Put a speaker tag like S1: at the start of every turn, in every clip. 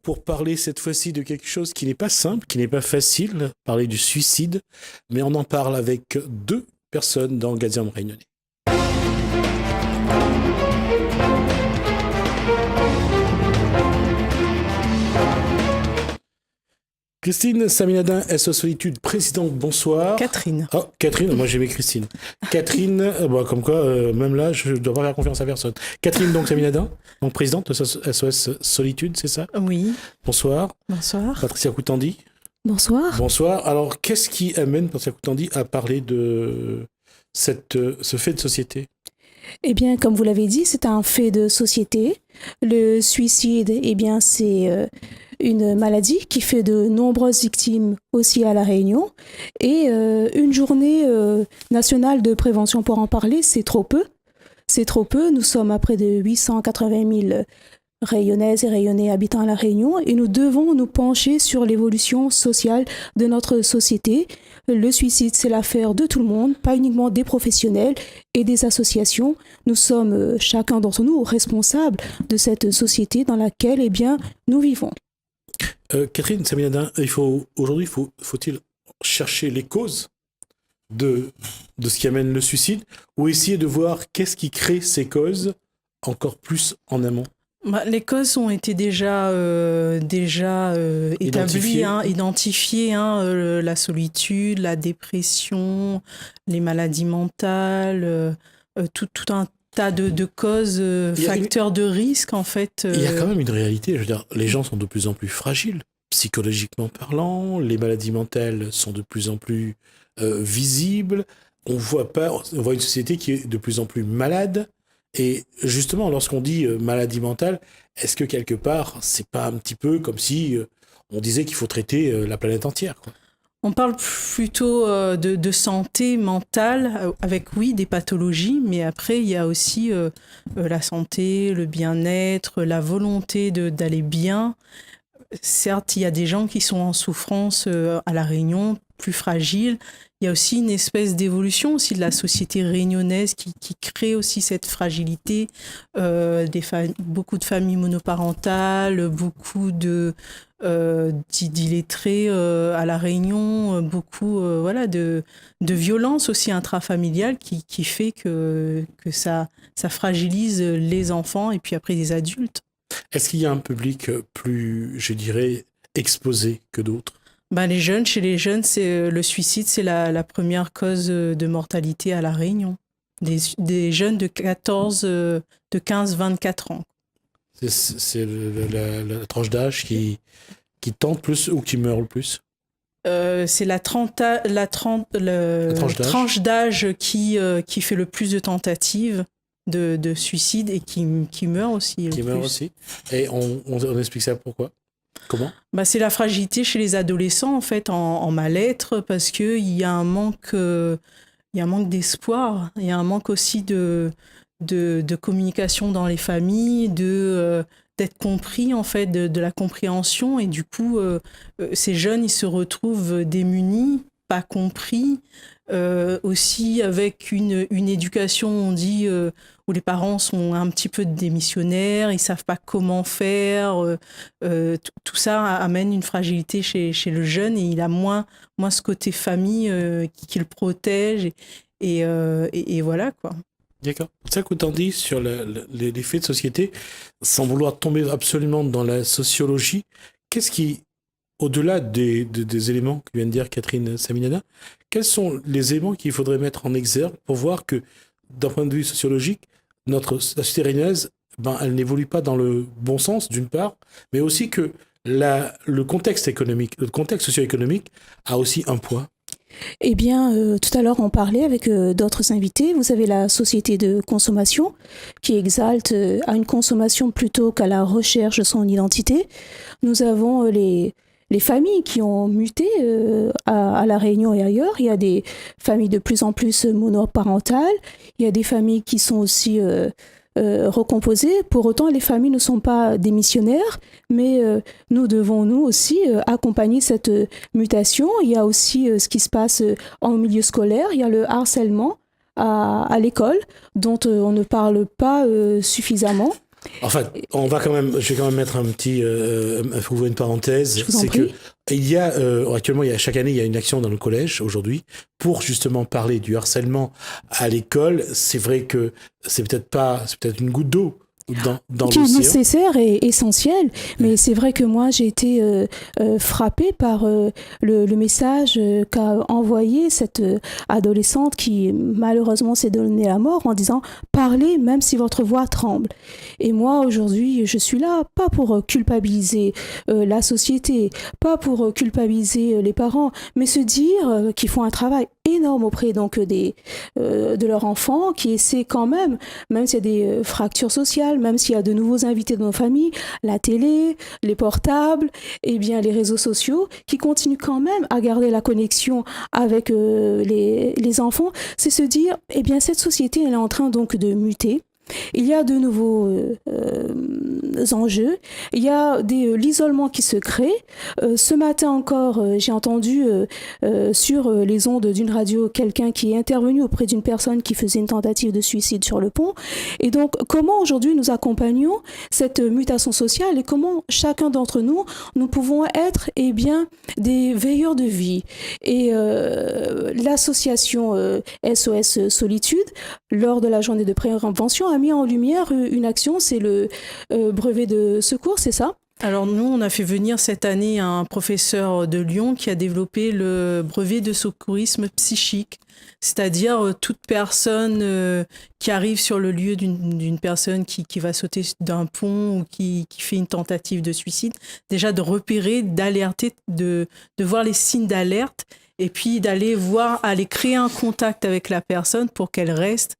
S1: pour parler cette fois-ci de quelque chose qui n'est pas simple, qui n'est pas facile, parler du suicide, mais on en parle avec deux personnes dans Gazem Réunionnais. Christine Saminadin, SOS Solitude, présidente, bonsoir.
S2: Catherine.
S1: Oh, Catherine, moi j'aimais Christine. Catherine, comme quoi, même là, je ne dois pas faire confiance à personne. Catherine, donc Saminadin, donc présidente de SOS Solitude, c'est ça?
S2: Oui.
S1: Bonsoir.
S2: Bonsoir.
S1: Patricia Koutandi.
S3: Bonsoir.
S1: Bonsoir. Alors, qu'est-ce qui amène Patricia Koutandi à parler de ce fait de société?
S3: Eh bien, comme vous l'avez dit, c'est un fait de société. Le suicide, eh bien, c'est une maladie qui fait de nombreuses victimes aussi à La Réunion. Et une journée nationale de prévention pour en parler, c'est trop peu. C'est trop peu. Nous sommes à près de 880 000 Rayonnaises et Rayonnais habitant à La Réunion et nous devons nous pencher sur l'évolution sociale de notre société. Le suicide, c'est l'affaire de tout le monde, pas uniquement des professionnels et des associations. Nous sommes chacun d'entre nous responsables de cette société dans laquelle eh bien, nous vivons.
S1: Catherine Saminadin, aujourd'hui, faut-il chercher les causes de ce qui amène le suicide ou essayer de voir qu'est-ce qui crée ces causes encore plus en amont?
S2: Les causes ont été déjà établies, identifiées, la solitude, la dépression, les maladies mentales, tout un tas de causes, facteurs de risque en fait.
S1: Il y a quand même une réalité, je veux dire, les gens sont de plus en plus fragiles, psychologiquement parlant, les maladies mentales sont de plus en plus visibles, on voit une société qui est de plus en plus malade. Et justement, lorsqu'on dit maladie mentale, est-ce que quelque part, c'est pas un petit peu comme si on disait qu'il faut traiter la planète entière, quoi?
S2: On parle plutôt de santé mentale, avec oui, des pathologies, mais après, il y a aussi la santé, le bien-être, la volonté d'aller bien. Certes, il y a des gens qui sont en souffrance à La Réunion, plus fragiles. Il y a aussi une espèce d'évolution aussi de la société réunionnaise qui crée aussi cette fragilité. Beaucoup de familles monoparentales, beaucoup d'illettrés à La Réunion, beaucoup de violence aussi intrafamiliale qui fait que ça fragilise les enfants et puis après les adultes.
S1: Est-ce qu'il y a un public plus, je dirais, exposé que d'autres?
S2: Chez les jeunes, le suicide, c'est la première cause de mortalité à La Réunion. Des jeunes de 15-24 ans.
S1: C'est la tranche d'âge qui tente plus ou qui meurt le plus?
S2: C'est la tranche d'âge qui fait le plus de tentatives de suicide et qui meurt aussi.
S1: Qui meurt aussi. Et on explique ça pourquoi? Comment?
S2: C'est la fragilité chez les adolescents en fait en mal-être parce que il y a un manque d'espoir, il y a un manque aussi de communication dans les familles, d'être compris en fait, de la compréhension et du coup ces jeunes ils se retrouvent démunis, pas compris. Aussi avec une éducation, on dit, où les parents sont un petit peu démissionnaires, ils savent pas comment faire. Tout ça amène une fragilité chez le jeune et il a moins ce côté famille qui le protège et voilà quoi.
S1: D'accord. C'est ça qu'autant dit sur les faits de société, sans vouloir tomber absolument dans la sociologie, qu'est-ce qui, au-delà des éléments que vient de dire Catherine Saminadin, quels sont les éléments qu'il faudrait mettre en exergue pour voir que, d'un point de vue sociologique, la société réunionnaise, elle n'évolue pas dans le bon sens, d'une part, mais aussi que le contexte économique, le contexte socio-économique a aussi un poids?
S3: Eh bien, tout à l'heure, on parlait avec d'autres invités. Vous avez la société de consommation qui exalte à une consommation plutôt qu'à la recherche de son identité. Nous avons les familles qui ont muté à La Réunion et ailleurs. Il y a des familles de plus en plus monoparentales. Il y a des familles qui sont aussi recomposées. Pour autant, les familles ne sont pas démissionnaires, mais nous devons, nous aussi, accompagner cette mutation. Il y a aussi ce qui se passe en milieu scolaire. Il y a le harcèlement à l'école, dont on ne parle pas suffisamment.
S1: Enfin, je vais quand même mettre ouvrir une parenthèse.
S3: Je vous en
S1: C'est
S3: prie.
S1: que actuellement, chaque année, il y a une action dans le collège aujourd'hui pour justement parler du harcèlement à l'école. C'est vrai que c'est peut-être une goutte d'eau dans
S3: Qui est
S1: l'océan.
S3: nécessaire et essentiel, mais c'est vrai que moi j'ai été frappée par le message qu'a envoyé cette adolescente qui malheureusement s'est donnée la mort en disant parlez même si votre voix tremble. Et moi aujourd'hui je suis là pas pour culpabiliser la société, pas pour culpabiliser les parents, mais se dire qu'ils font un travail énorme auprès donc de leurs enfants, qui essaient quand même s'il y a des fractures sociales, même s'il y a de nouveaux invités dans nos familles, la télé, les portables, et bien les réseaux sociaux, qui continuent quand même à garder la connexion avec les enfants, c'est se dire, eh bien cette société elle est en train donc de muter. Il y a de nouveaux enjeux, il y a l'isolement qui se crée. Ce matin encore, j'ai entendu sur les ondes d'une radio quelqu'un qui est intervenu auprès d'une personne qui faisait une tentative de suicide sur le pont. Et donc, comment aujourd'hui nous accompagnons cette mutation sociale et comment chacun d'entre nous, nous pouvons être des veilleurs de vie. Et l'association SOS Solitude, lors de la journée de prévention, a mis en lumière une action, c'est le brevet de secours, c'est ça ?
S2: Alors nous, on a fait venir cette année un professeur de Lyon qui a développé le brevet de secourisme psychique, c'est-à-dire toute personne qui arrive sur le lieu d'une personne qui va sauter d'un pont ou qui fait une tentative de suicide, déjà de repérer, d'alerter, de voir les signes d'alerte et puis d'aller créer un contact avec la personne pour qu'elle reste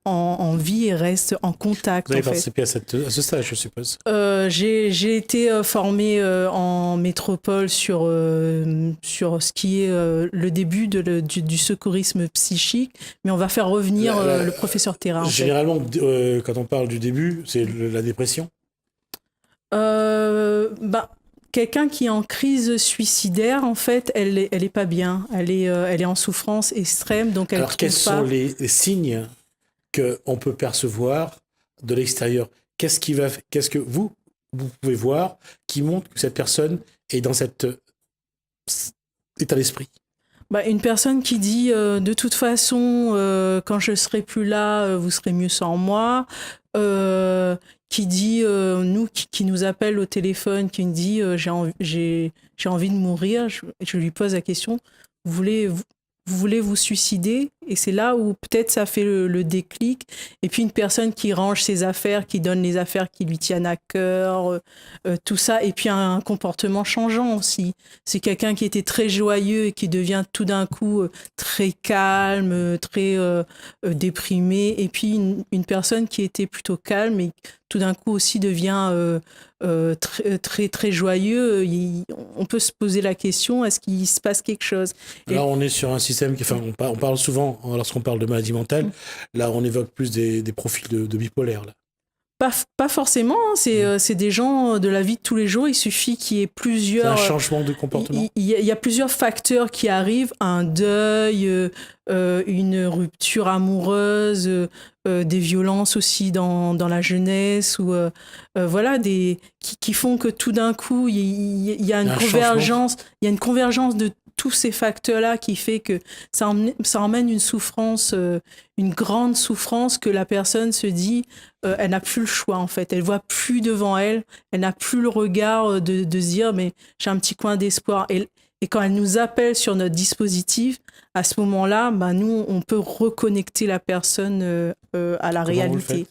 S2: en vie et reste en contact.
S1: Vous avez participé à ce stage, je suppose.
S2: J'ai été formée en métropole sur ce qui est le début du secourisme psychique, mais on va faire revenir le professeur Terra.
S1: Généralement, quand on parle du début, c'est la dépression.
S2: Quelqu'un qui est en crise suicidaire, en fait, elle est pas bien. Elle est en souffrance extrême, donc elle. Alors,
S1: quels sont les signes qu'on peut percevoir de l'extérieur ? Qu'est-ce que vous pouvez voir qui montre que cette personne est dans cet état d'esprit ?
S2: Une personne qui dit de toute façon, quand je serai plus là, vous serez mieux sans moi. Qui dit qui nous appelle au téléphone, qui nous dit j'ai envie de mourir. Je lui pose la question, vous voulez vous suicider? Et c'est là où peut-être ça fait le déclic. Et puis une personne qui range ses affaires, qui donne les affaires qui lui tiennent à cœur, tout ça. Et puis un comportement changeant aussi. C'est quelqu'un qui était très joyeux et qui devient tout d'un coup très calme, très déprimé. Et puis une personne qui était plutôt calme et tout d'un coup aussi devient très, très, très joyeux. On peut se poser la question, est-ce qu'il se passe quelque chose ?
S1: Là, on est sur un système on parle souvent, lorsqu'on parle de maladie mentale, là, on évoque plus des profils de bipolaires. Là.
S2: Pas forcément, c'est des gens de la vie de tous les jours. Il suffit qu'il y ait plusieurs...
S1: C'est un changement de comportement.
S2: Il y a plusieurs facteurs qui arrivent, un deuil, une rupture amoureuse, des violences aussi dans la jeunesse, ou voilà, qui font que tout d'un coup, il y a une convergence, il y a une convergence de tous ces facteurs-là qui fait que ça emmène une souffrance, une grande souffrance que la personne se dit, elle n'a plus le choix en fait, elle voit plus devant elle, elle n'a plus le regard de se dire mais j'ai un petit coin d'espoir. Et quand elle nous appelle sur notre dispositif, à ce moment-là, nous, on peut reconnecter la personne à la réalité.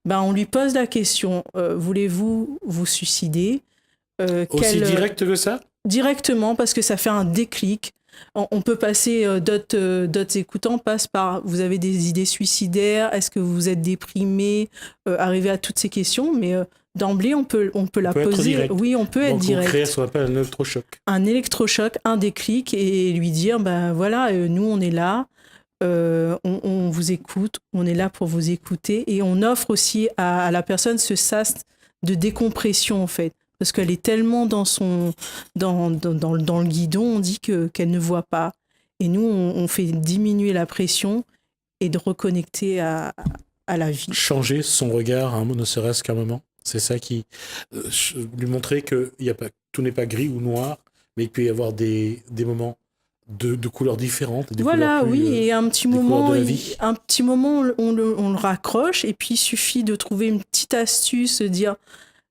S2: On lui pose la question, voulez-vous vous suicider ?
S1: Aussi direct que ça ?
S2: Directement, parce que ça fait un déclic. On peut passer, d'autres écoutants passent par, vous avez des idées suicidaires, est-ce que vous êtes déprimé, arriver à toutes ces questions, mais d'emblée, on peut la poser. Oui, on peut être direct.
S1: Donc, créer ce qu'on appelle un électrochoc.
S2: Un électrochoc, un déclic, et lui dire, voilà, nous, on est là, on vous écoute, on est là pour vous écouter, et on offre aussi à la personne ce sas de décompression, en fait. Parce qu'elle est tellement dans le guidon, on dit qu'elle ne voit pas. Et nous, on fait diminuer la pression et de reconnecter à à la vie.
S1: Changer son regard, hein, ne serait-ce qu'un moment. C'est ça qui... lui montrer que tout n'est pas gris ou noir, mais il peut y avoir des moments de couleurs différentes. Des
S2: Voilà,
S1: couleurs plus,
S2: oui, et un petit
S1: des couleurs
S2: moment,
S1: de la vie.
S2: on le raccroche, et puis il suffit de trouver une petite astuce, dire,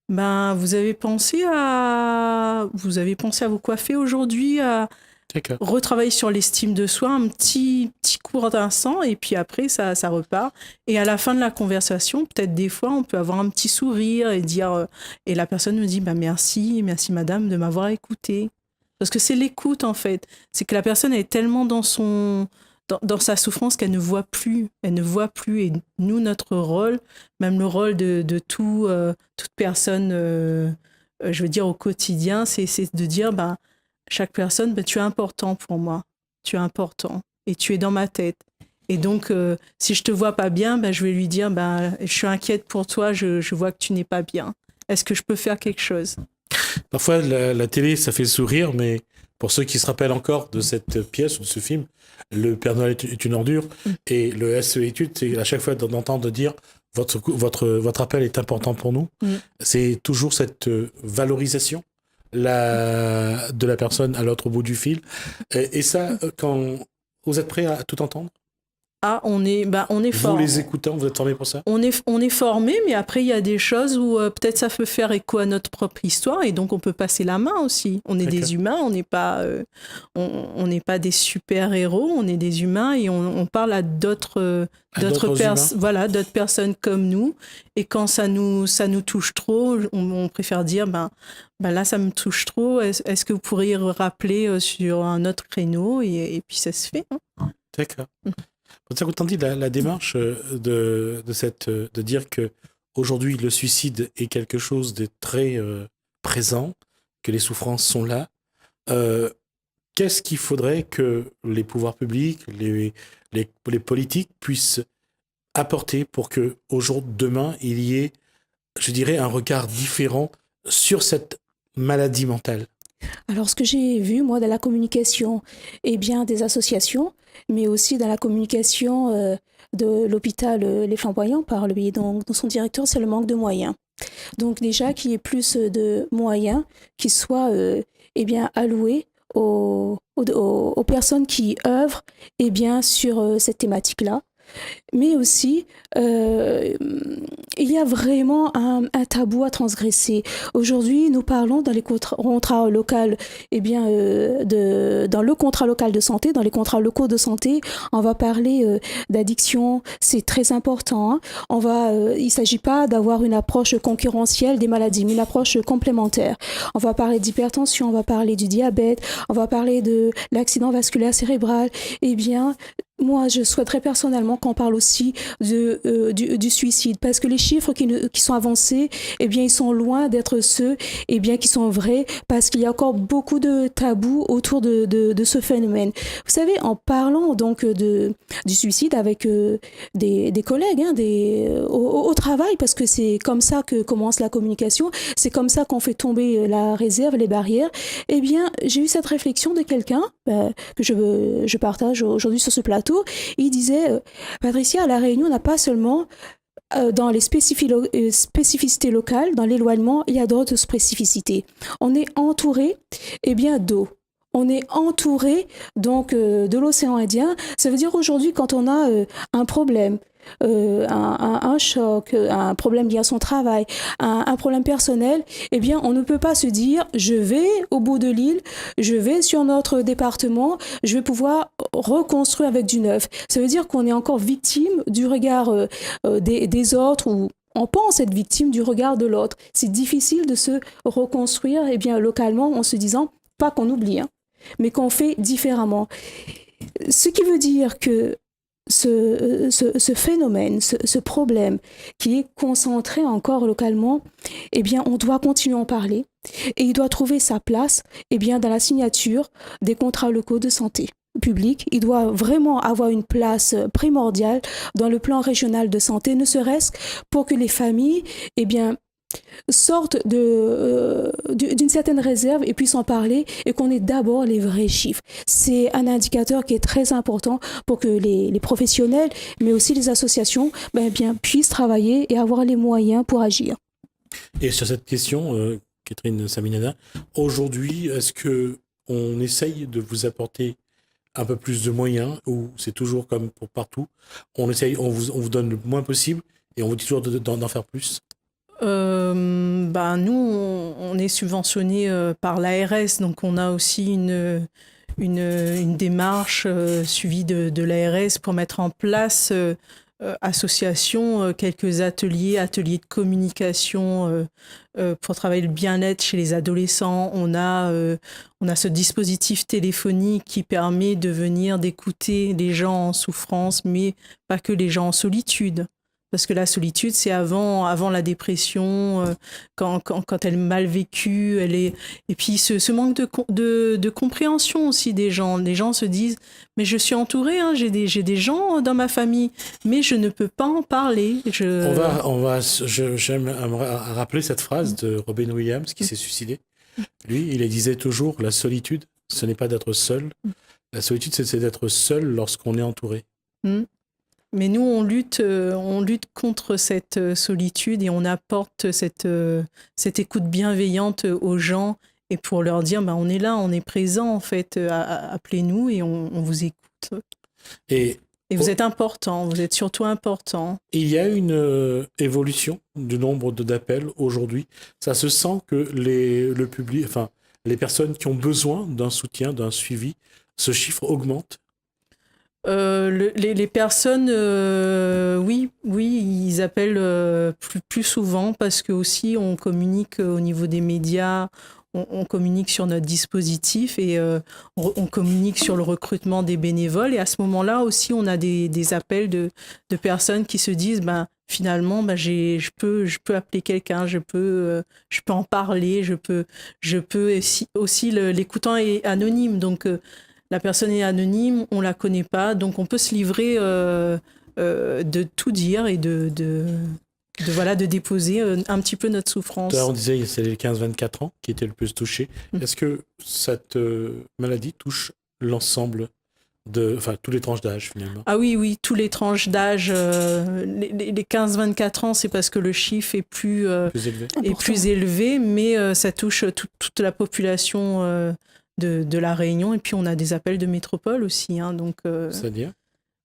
S2: ben, vous avez pensé à vous coiffer aujourd'hui, à
S1: D'accord.
S2: retravailler sur l'estime de soi, un petit court d'instant, et puis après, ça repart. Et à la fin de la conversation, peut-être des fois, on peut avoir un petit sourire et dire, et la personne me dit, ben, merci madame de m'avoir écouté. Parce que c'est l'écoute, en fait. C'est que la personne est tellement dans sa souffrance qu'elle ne voit plus. Elle ne voit plus. Et nous, notre rôle, même le rôle de toute personne, je veux dire, au quotidien, c'est de dire, ben, chaque personne, ben, tu es important pour moi. Tu es important. Et tu es dans ma tête. Et donc, si je te vois pas bien, ben, je vais lui dire, ben, je suis inquiète pour toi, je vois que tu n'es pas bien. Est-ce que je peux faire quelque chose ?
S1: Parfois, la télé, ça fait sourire, mais pour ceux qui se rappellent encore de cette pièce ou de ce film, le Père Noël est une ordure, et le SE Études, c'est à chaque fois d'entendre dire votre appel est important pour nous. C'est toujours cette valorisation de la personne à l'autre bout du fil. Et ça, quand vous êtes prêts à tout entendre?
S2: Ah, on est
S1: Vous les écoutants, vous êtes formés pour ça?
S2: On est formé, mais après, il y a des choses où peut-être ça peut faire écho à notre propre histoire, et donc on peut passer la main aussi. On est des humains, on n'est pas des super-héros, on est des humains, et on parle à d'autres personnes comme nous. Et quand ça nous touche trop, on préfère dire, ben là, ça me touche trop, est-ce que vous pourriez rappeler sur un autre créneau, et puis ça se fait. Hein.
S1: D'accord. Autant dit la démarche de dire que aujourd'hui le suicide est quelque chose de très présent, que les souffrances sont là. Qu'est-ce qu'il faudrait que les pouvoirs publics, les politiques puissent apporter pour que demain il y ait, je dirais, un regard différent sur cette maladie mentale?
S3: Alors, ce que j'ai vu, moi, dans la communication, des associations, mais aussi dans la communication de l'hôpital Les Flamboyants, par lui, donc son directeur, c'est le manque de moyens. Donc, déjà, qu'il y ait plus de moyens qui soient alloués aux personnes qui œuvrent sur cette thématique-là. Mais aussi, il y a vraiment un tabou à transgresser. Aujourd'hui, nous parlons dans les contrats locaux, dans le contrat local de santé, dans les contrats locaux de santé, on va parler d'addiction, c'est très important. Hein. Il ne s'agit pas d'avoir une approche concurrentielle des maladies, mais une approche complémentaire. On va parler d'hypertension, on va parler du diabète, on va parler de l'accident vasculaire cérébral. Moi, je souhaiterais personnellement qu'on parle aussi du suicide, parce que les chiffres qui sont avancés, ils sont loin d'être ceux qui sont vrais, parce qu'il y a encore beaucoup de tabous autour de ce phénomène. Vous savez, en parlant donc du suicide avec des collègues au travail, parce que c'est comme ça que commence la communication, c'est comme ça qu'on fait tomber la réserve, les barrières, j'ai eu cette réflexion de quelqu'un que je partage aujourd'hui sur ce plateau. Il disait, Patricia, à La Réunion, on n'a pas seulement dans les spécificités locales, dans l'éloignement, il y a d'autres spécificités. On est entouré d'eau. On est entouré donc de l'océan Indien. Ça veut dire aujourd'hui, quand on a un problème, un choc, un problème lié à son travail, un problème personnel, on ne peut pas se dire je vais au bout de l'île, je vais sur notre département, je vais pouvoir reconstruire avec du neuf. Ça veut dire qu'on est encore victime du regard des autres, ou on pense être victime du regard de l'autre. C'est difficile de se reconstruire localement en se disant, pas qu'on oublie, mais qu'on fait différemment. Ce qui veut dire que ce phénomène, ce problème qui est concentré encore localement, on doit continuer à en parler, et il doit trouver sa place dans la signature des contrats locaux de santé publique. Il doit vraiment avoir une place primordiale dans le plan régional de santé, ne serait-ce pour que les familles sortent d'une certaine réserve et puissent en parler et qu'on ait d'abord les vrais chiffres. C'est un indicateur qui est très important pour que les professionnels, mais aussi les associations, puissent travailler et avoir les moyens pour agir.
S1: Et sur cette question, Catherine Saminana, aujourd'hui, est-ce qu'on essaye de vous apporter un peu plus de moyens ou c'est toujours comme pour partout, on vous donne le moins possible et on vous dit toujours d'en faire plus?
S2: Nous, on est subventionné par l'ARS, donc on a aussi une démarche suivie de l'ARS pour mettre en place association, quelques ateliers de communication pour travailler le bien-être chez les adolescents. On a ce dispositif téléphonique qui permet d'écouter les gens en souffrance, mais pas que les gens en solitude. Parce que la solitude, c'est avant la dépression, quand elle est mal vécue, et puis ce manque de compréhension aussi des gens. Les gens se disent, mais je suis entourée, hein, j'ai des gens dans ma famille, mais je ne peux pas en parler.
S1: J'aime rappeler cette phrase de Robin Williams qui s'est suicidé. Lui, il disait toujours, la solitude, ce n'est pas d'être seul. La solitude, c'est d'être seul lorsqu'on est entouré.
S2: Mais nous, on lutte contre cette solitude et on apporte cette écoute bienveillante aux gens et pour leur dire, on est là, on est présent en fait, appelez-nous et on vous écoute. Et vous êtes important, vous êtes surtout important.
S1: Il y a une évolution du nombre d'appels aujourd'hui. Ça se sent que le public, les personnes qui ont besoin d'un soutien, d'un suivi, ce chiffre augmente.
S2: Les personnes, oui, ils appellent plus souvent parce que aussi on communique au niveau des médias, on communique sur notre dispositif et on communique sur le recrutement des bénévoles. Et à ce moment-là aussi, on a des appels de personnes qui se disent, finalement, je peux appeler quelqu'un, je peux en parler, je peux aussi l'écoutant est anonyme, donc. La personne est anonyme, on la connaît pas, donc on peut se livrer de tout dire et de déposer un petit peu notre souffrance.
S1: On disait que c'est les 15-24 ans qui étaient le plus touchés. Est-ce que cette maladie touche l'ensemble tous les tranches d'âge finalement?
S2: Ah oui, tous les tranches d'âge. Les 15-24 ans, c'est parce que le chiffre est plus élevé, mais ça touche toute la population de la Réunion, et puis on a des appels de métropole aussi. Donc,
S1: c'est-à-dire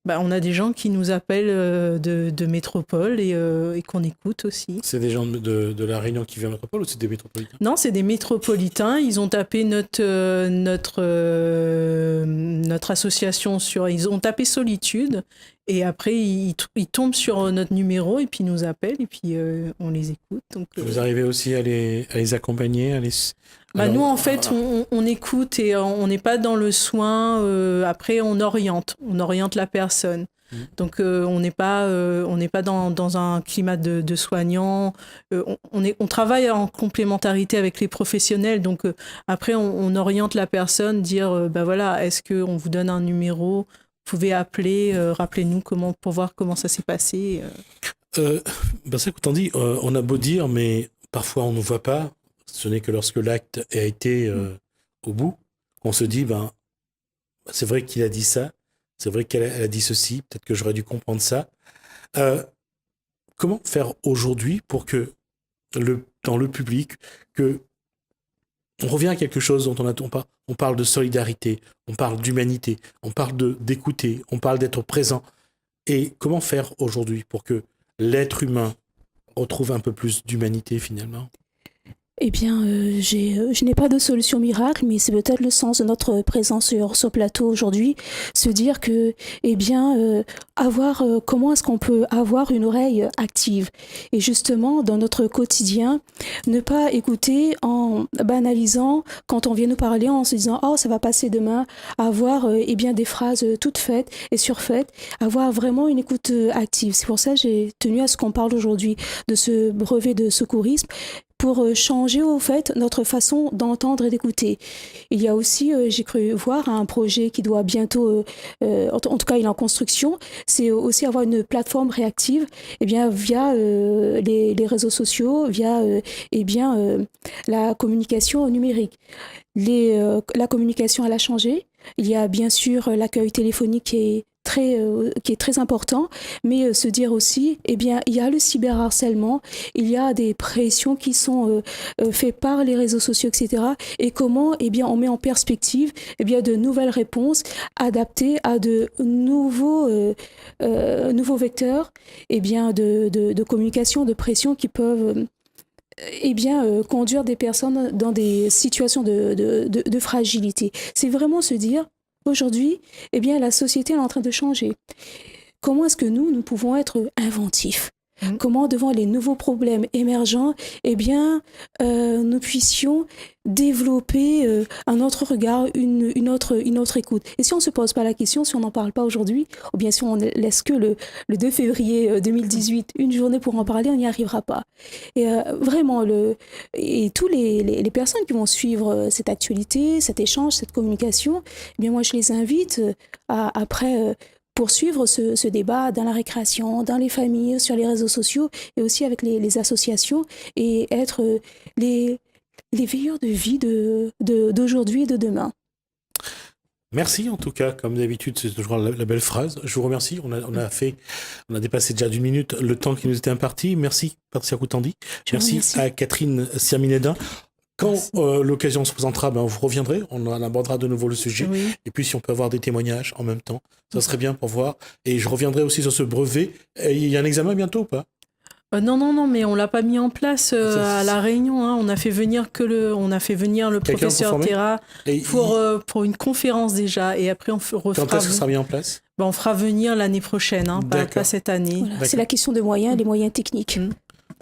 S2: on a des gens qui nous appellent de métropole et qu'on écoute aussi.
S1: C'est des gens de la Réunion qui viennent de métropole ou c'est des métropolitains?
S2: Non, c'est des métropolitains. Ils ont tapé notre association ils ont tapé Solitude et après ils tombent sur notre numéro et puis ils nous appellent et puis on les écoute. Donc,
S1: vous arrivez aussi à les accompagner,
S2: nous, en fait, on écoute et on n'est pas dans le soin. Après, on oriente la personne. Donc, on n'est pas dans un climat de soignant. On travaille en complémentarité avec les professionnels. Donc, après, on oriente la personne, dire, est-ce qu'on vous donne un numéro? Vous pouvez appeler, rappelez-nous pour voir comment ça s'est passé.
S1: Ça, qu'autant dit, on a beau dire, mais parfois, on ne voit pas. Ce n'est que lorsque l'acte a été au bout, qu'on se dit, c'est vrai qu'il a dit ça, c'est vrai qu'elle a dit ceci, peut-être que j'aurais dû comprendre ça. Comment faire aujourd'hui pour que, dans le public, on revient à quelque chose dont on parle de solidarité, on parle d'humanité, on parle d'écouter, on parle d'être présent. Et comment faire aujourd'hui pour que l'être humain retrouve un peu plus d'humanité finalement?
S3: Eh bien, je n'ai pas de solution miracle, mais c'est peut-être le sens de notre présence sur ce plateau aujourd'hui, se dire que, comment est-ce qu'on peut avoir une oreille active? Et justement, dans notre quotidien, ne pas écouter en banalisant quand on vient nous parler en se disant « Oh, ça va passer demain », avoir des phrases toutes faites et surfaites, avoir vraiment une écoute active. C'est pour ça que j'ai tenu à ce qu'on parle aujourd'hui de ce brevet de secourisme, pour changer au fait notre façon d'entendre et d'écouter. Il y a aussi, j'ai cru voir un projet qui doit bientôt, en tout cas il est en construction, c'est aussi avoir une plateforme réactive via les réseaux sociaux, via la communication numérique. La communication, elle a changé. Il y a bien sûr l'accueil téléphonique qui est très important, mais se dire aussi, il y a le cyberharcèlement, il y a des pressions qui sont faites par les réseaux sociaux, etc. Et comment, on met en perspective, de nouvelles réponses adaptées à de nouveaux vecteurs, de communication, de pression qui peuvent conduire des personnes dans des situations de fragilité. C'est vraiment se dire, aujourd'hui, la société est en train de changer. Comment est-ce que nous pouvons être inventifs ? Comment, devant les nouveaux problèmes émergents, nous puissions développer un autre regard, une autre écoute. Et si on ne se pose pas la question, si on n'en parle pas aujourd'hui, ou bien si on ne laisse que le 2 février 2018, une journée pour en parler, on n'y arrivera pas. Et vraiment, tous les personnes qui vont suivre cette actualité, cet échange, cette communication, moi je les invite après poursuivre ce débat dans la récréation, dans les familles, sur les réseaux sociaux et aussi avec les associations et être les veilleurs de vie d'aujourd'hui et de demain.
S1: Merci en tout cas, comme d'habitude, c'est toujours la belle phrase. Je vous remercie. On a dépassé déjà d'1 minute le temps qui nous était imparti. Merci Patricia Koutandi. Merci à Catherine Serminedin. Quand l'occasion se présentera, vous reviendrez, on en abordera de nouveau le sujet. Oui. Et puis si on peut avoir des témoignages en même temps, ça serait bien pour voir. Et je reviendrai aussi sur ce brevet. Il y a un examen bientôt ou pas ?
S2: Non, mais on l'a pas mis en place à La Réunion. Hein. On a fait venir le professeur Terra pour une conférence déjà, et après on refera.
S1: Quand est-ce que ça sera mis en place ?
S2: On fera venir l'année prochaine, pas cette année.
S3: Voilà, c'est la question de moyens, les moyens techniques.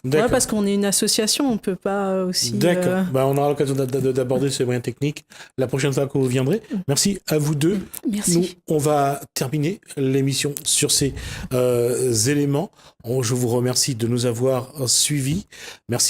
S2: Ouais, parce qu'on est une association, on ne peut pas aussi...
S1: D'accord, on aura l'occasion d'aborder ces moyens techniques la prochaine fois que vous viendrez. Merci à vous deux.
S3: Merci.
S1: Nous, on va terminer l'émission sur ces éléments. Je vous remercie de nous avoir suivis. Merci.